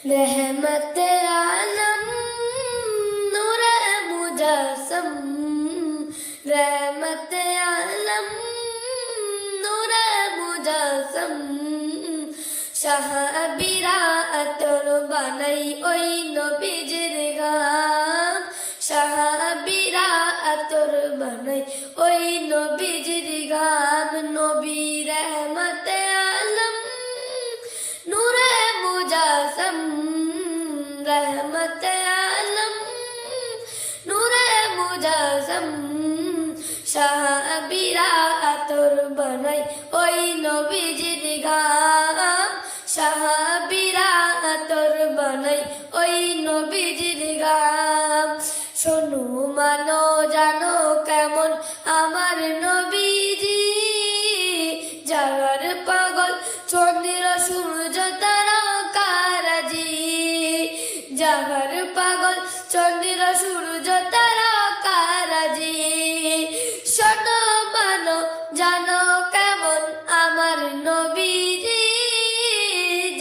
रहमत आलम नूर मुजस्सम रहमत आलम नूर मुजस्सम শাহ বিরাতর বানাই ওই নবীজির গাম শাহ বিরাতর বানাই ওই নবীজির গাম নবী রহমত আলম নূরে মুজাসম রহমত আলম নূরে মুজাসম শাহ বিরাতর বানাই ওই নবীজির গাম শাহ বিরাতর বানাই ওই নবীজির গাম শোনো মানো জানো কেমন আমার নবীজি জাগার পাগল চন্দ্র সূর্য তারকারাজি জাগার পাগল চন্দ্র সূর্য তারকারাজি শোনো মানো জানো কেমন আমার নবীজি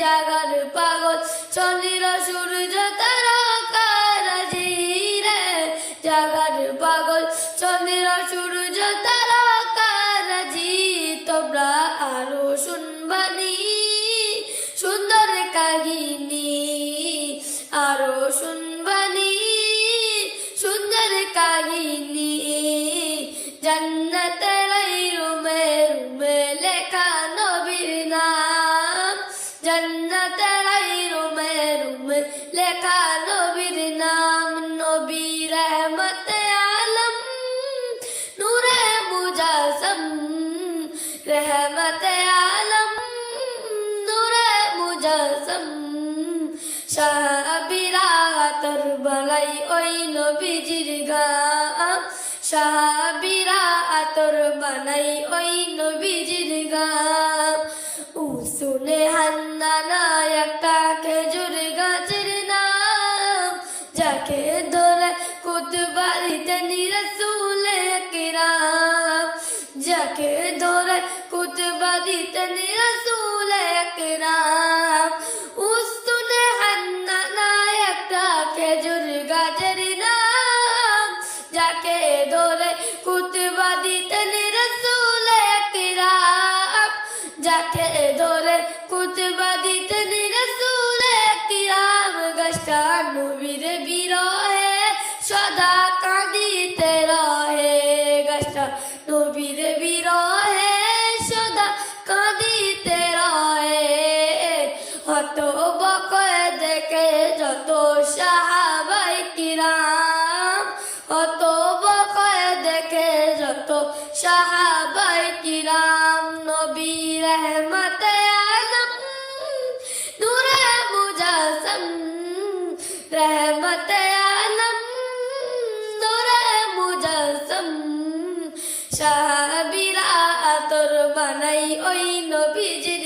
জাগার পাগল চন্দ্র সূর্য তারকারাজি রে জাগার পাগল চন্দ্র সূর্য তারকারাজি তোমরা আরো শুনবানি সুন্দর কাহিনী আরো শুনবানি সুন্দর কাহিনী জান্নাতের রুমে রুমে লেখা নবীর নাম জান্নাতের রুমে রুমে লেখা নবীর নাম নবী রহমত আলম নূরে মুজাসম রহমত আলম নূরে মুজাসম শাহ বিরাতর বানাই ওই নবীজির গাম শাহ বিরাতর বানাই ওই নবীজির গাম উসুনে হান্নানা একটা খেজুর গাছের নাম যাকে ধরে কুতুবা দিতেন রাসূলে কিরাম যাকে ধরে কুতুবা দিতেন রাসূলে কিরাম উসুনে হান্নানা একটা খেজুর গাছের নাম যাকে ধরে কুতুবা দিতেন রাসূলে কিরাম যাকে ধরে কুতুবা দিতেন রাসূলে কিরাম গাছটা নবীর বিরহে সদা কাঁদিতে রহে গাছটা নবীর বিরহে সদা কাঁদিতে রহে হত বকয় দেখে যত সাহাবায়ে কিরাম হত বকয় দেখে যত সাহাবায়ে কিরাম নবী রহমত আলম নূরে মুজাসম রহমত আলম নূরে মুজাসম শাহ বিরাতর বানাই ওই নবীজি